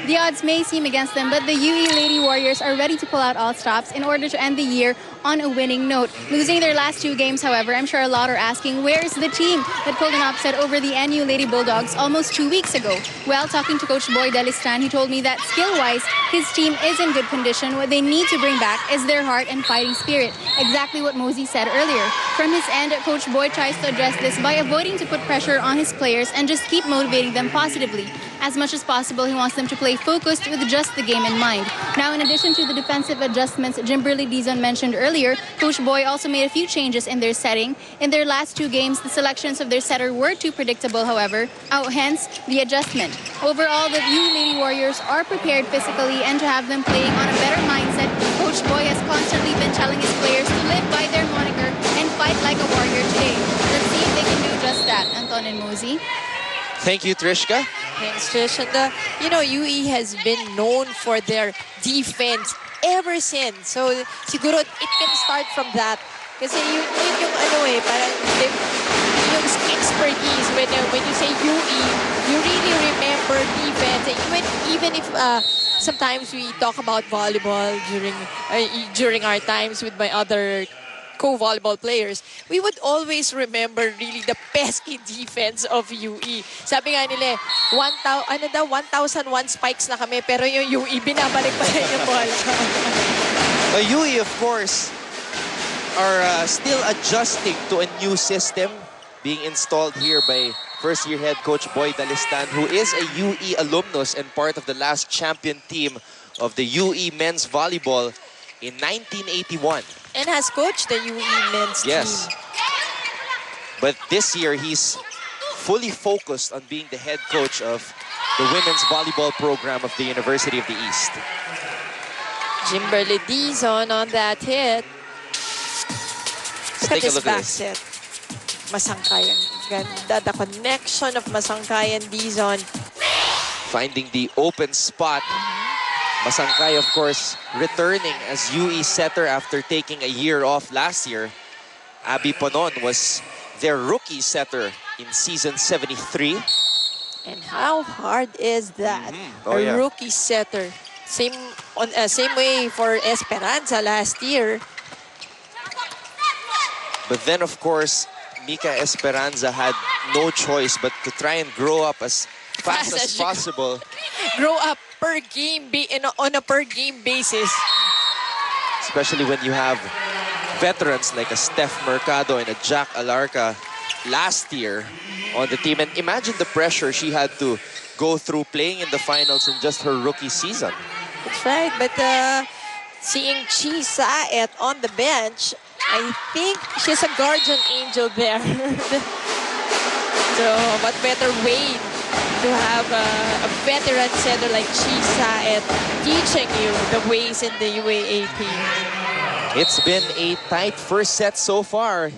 The odds may seem against them, but the UE Lady Warriors are ready to pull out all stops in order to end the year on a winning note. Losing their last 2 games, however, I'm sure a lot are asking, where's the team that pulled an upset over the NU Lady Bulldogs almost 2 weeks ago? Well, talking to Coach Boy Delistan, he told me that skill-wise, his team is in good condition. What they need to bring back is their heart and fighting spirit. Exactly what Mosey said earlier. From his end, Coach Boy tries to address this by avoiding to put pressure on his players and just keep motivating them positively. As much as possible, he wants them to play focused with just the game in mind. Now, in addition to the defensive adjustments Kimberly Dizon mentioned earlier, Coach Boy also made a few changes in their setting. In their last 2 games, the selections of their setter were too predictable, however, hence the adjustment. Overall, the UE Lady Warriors are prepared physically, and to have them playing on a better mindset, Coach Boy has constantly been telling his players to live by their moniker and fight like a warrior today. Let's see if they can do just that. Anton and Mosey. Thank you, Trishka. Thanks, Trish. And, UE has been known for their defense ever since. So, siguro, it can start from that. Kasi yung parang yung expertise when you say UE, you really remember defense. Even if sometimes we talk about volleyball during our times with my other co-volleyball players, we would always remember really the pesky defense of UE. Sabi nga nila, 1,001 spikes na kami, pero yung UE, binabalik pa rin yung bola. The UE, of course, are still adjusting to a new system being installed here by first-year head coach Boy Delistan, who is a UE alumnus and part of the last champion team of the UE men's volleyball in 1981. And has coached the UE men's team. But this year, he's fully focused on being the head coach of the women's volleyball program of the University of the East. Kimberly Dizon on that hit. Let's take a look at this. Set. Masangkayan. Ganda. The connection of Masangkay and Dizon. Finding the open spot. Masangkay, of course, returning as UE setter after taking a year off last year. Abby Ponon was their rookie setter in season 73. And how hard is that? Rookie setter. Same way for Esperanza last year. But then, of course, Mika Esperanza had no choice but to try and grow up as fast as possible. Grow up per game on a per game basis. Especially when you have veterans like a Steph Mercado and a Jack Alarca last year on the team. And imagine the pressure she had to go through playing in the finals in just her rookie season. That's right, but seeing Chi Saet on the bench, I think she's a guardian angel there. So, what better way to have a veteran setter like Chi Saet teaching you the ways in the UAAP. It's been a tight first set so far.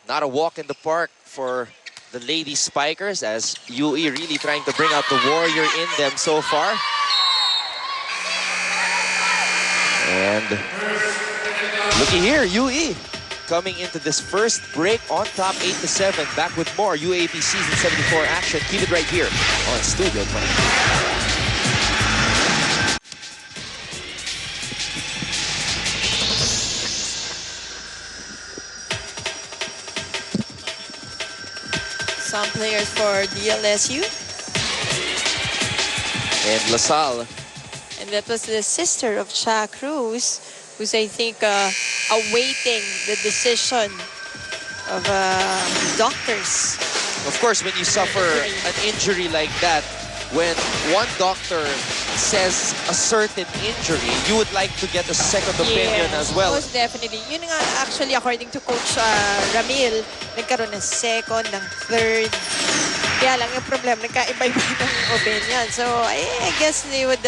Not a walk in the park for the Lady Spikers, as UE really trying to bring out the warrior in them so far. And looky here, UE coming into this first break on top 8-7. Back with more UAP Season 74 action. Keep it right here on Studio 20. Some players for DLSU. And LaSalle. And that was the sister of Cha Cruz, who's, I think, awaiting the decision of doctors. Of course, when you suffer an injury like that, when one doctor says a certain injury, you would like to get a second opinion as well. Most definitely. Yun nga, actually, according to Coach Ramil, nagkaroon ng second, ng third. Kaya lang yung problem, nagkaiba-iba ng opinion. So, I guess they would...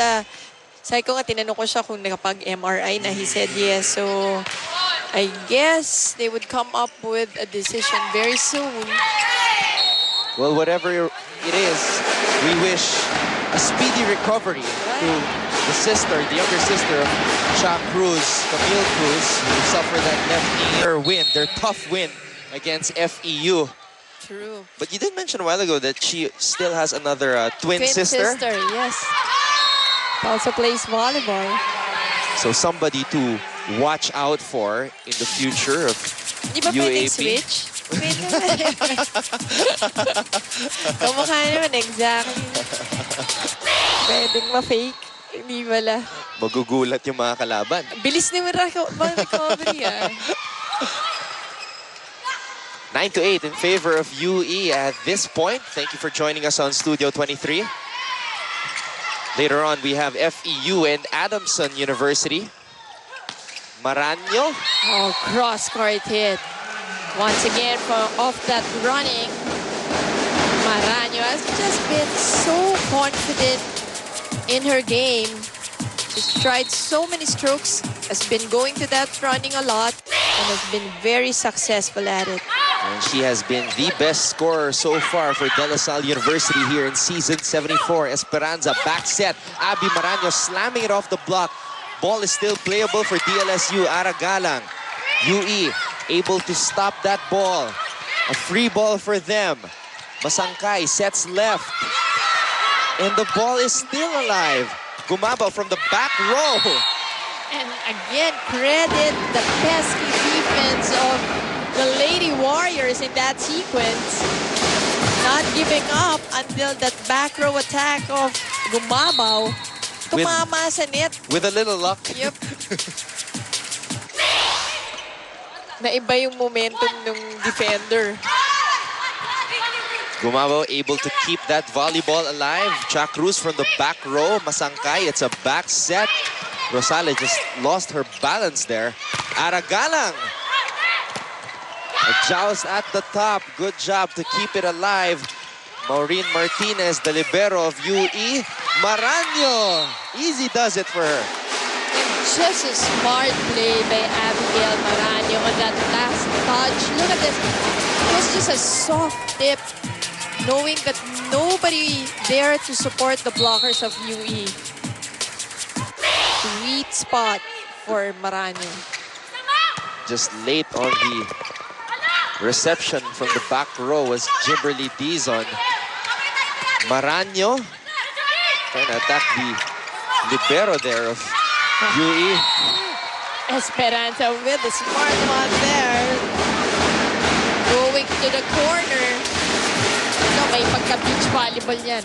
Sabi ko nga, tinanong ko siya kung nakapag-MRI na. He said yes. So, I guess they would come up with a decision very soon. Well, whatever it is, we wish a speedy recovery to the sister, the younger sister of Cha Cruz, Camille Cruz, who suffered that left knee win, their tough win against FEU True. But you did mention a while ago that she still has another twin sister. Yes. Also plays volleyball. So somebody to watch out for in the future of Di ba pwedeng UAP. switch? Pwede naman. Kamukha naman, exactly. Pwedeng ma-fake. Hindi wala. Magugulat yung mga kalaban. Bilis ni recovery ah. 9-8 in favor of UE at this point. Thank you for joining us on Studio 23. Later on, we have FEU and Adamson University. Maranyo. Oh, cross-court hit. Once again, off that running, Maranyo has just been so confident in her game. She's tried so many strokes, has been going to that running a lot, and has been very successful at it. And she has been the best scorer so far for De La Salle University here in season 74. Esperanza back set. Abby Maranyo slamming it off the block. Ball is still playable for DLSU. Aragalang. UE able to stop that ball. A free ball for them. Masangkay sets left. And the ball is still alive. Gumabaw from the back row. And again, credit the pesky defense of the Lady Warriors in that sequence. Not giving up until that back row attack of Gumabaw. Tumama sa net. With a little luck. Yep. Naiba yung momentum ng defender. Gumabaw able to keep that volleyball alive. Jack Cruz from the back row. Masangkay, it's a back set. Rosales just lost her balance there. Aragalang. A joust at the top. Good job to keep it alive. Maureen Martinez, the libero of UE. Maranyo. Easy does it for her. Just a smart play by Abigail Maranyo on that last touch. Look at this. It was just a soft tip, knowing that nobody there to support the blockers of UE. Sweet spot for Maranyo. Just late on the reception from the back row was Kimberly Dizon. Maranyo trying to attack the libero there of UE. Esperanza with the smart one there. Going to the corner. No, may pagka-beach volleyball yan.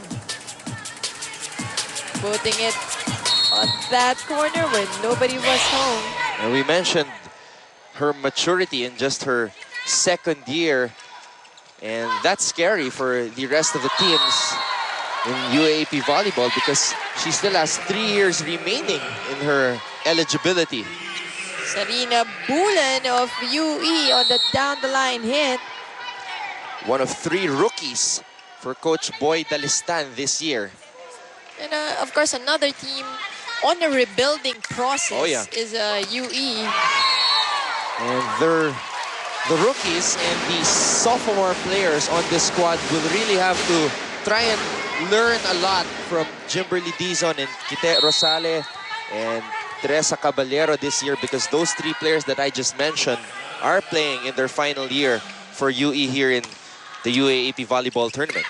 Putting it on that corner where nobody was home. And we mentioned her maturity in just her second year. And that's scary for the rest of the teams in UAP volleyball because she still has 3 years remaining in her eligibility. Sarina Bulan of UE on the down-the-line hit. One of 3 rookies for Coach Boy Dalistan this year. And of course, another team on a rebuilding process is UE. And the rookies and the sophomore players on this squad will really have to try and learn a lot from Kimberly Dizon and Kite Rosale and Teresa Caballero this year because those 3 players that I just mentioned are playing in their final year for UE here in the UAAP volleyball tournament.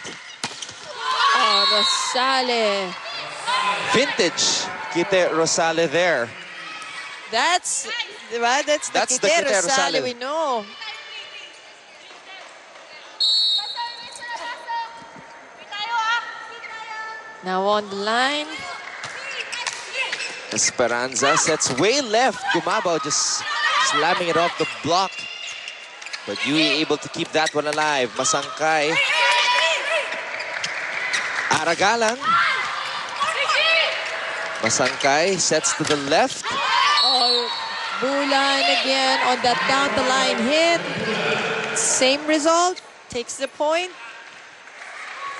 Oh, Rosale. Vintage Kite Rosale there. That's the Kite Rosale we know. Now on the line. Esperanza sets way left. Gumabaw just slamming it off the block. But UE able to keep that one alive. Masangkay. Aragalang. Masangkay sets to the left. Oh, Bulan again on that down-the-line hit. Same result. Takes the point.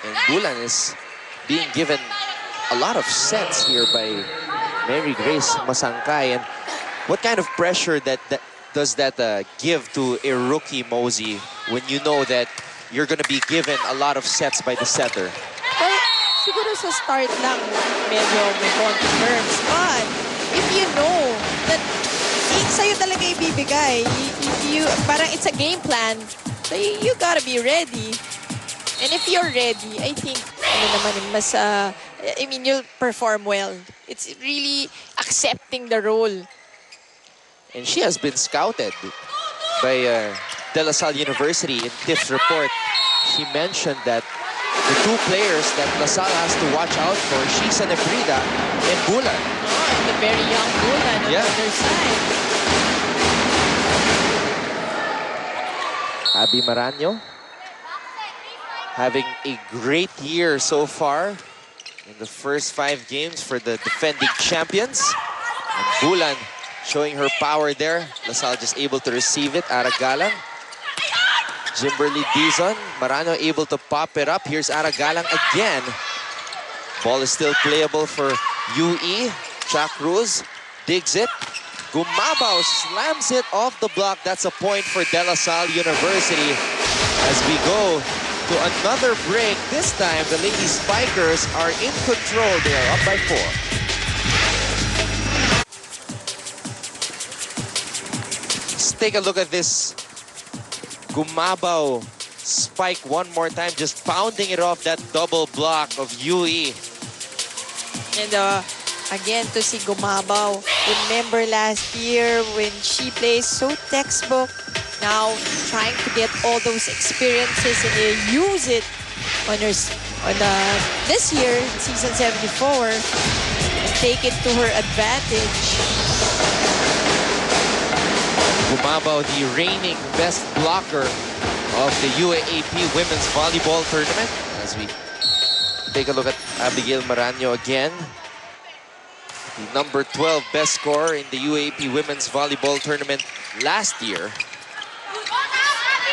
And Bulan is being given a lot of sets here by Mary Grace Masangkay. And what kind of pressure does that give to a rookie, Mosey, when you know that you're going to be given a lot of sets by the setter? Well, siguro sa start lang, medyo may konti terms. But if you know that sa'yo talaga ibibigay, parang it's a game plan, So you gotta be ready. And if you're ready, I think, you'll perform well. It's really accepting the role. And she has been scouted by De La Salle University. In Tiff's report, she mentioned that the two players that La Salle has to watch out for, Shisa Nebrida and Bulan. Oh, and the very young Bulan on the other side. Abby Maranyo having a great year so far in the first 5 games for the defending champions. And Bulan showing her power there. La Salle just able to receive it. Aragalang. Jimberly Dizon. Marano able to pop it up. Here's Aragalang again. Ball is still playable for UE. Cha Cruz digs it. Gumabao slams it off the block. That's a point for De La Salle University. As we go to another break. This time, the Lady Spikers are in control. They are up by 4. Let's take a look at this Gumabao spike one more time, just pounding it off that double block of UE. And again, to see Gumabao. Remember last year when she plays so textbook, now trying to get all those experiences and use it on this year, season 74, and take it to her advantage. Gumabao, the reigning best blocker of the UAAP Women's Volleyball Tournament. As we take a look at Abigail Maranyo again. The number 12 best scorer in the UAAP Women's Volleyball Tournament last year.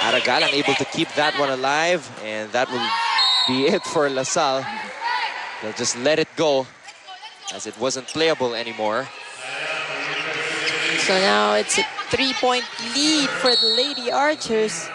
Aragalang able to keep that one alive, and that will be it for La Salle. They'll just let it go as it wasn't playable anymore. So now it's a 3-point lead for the Lady Archers.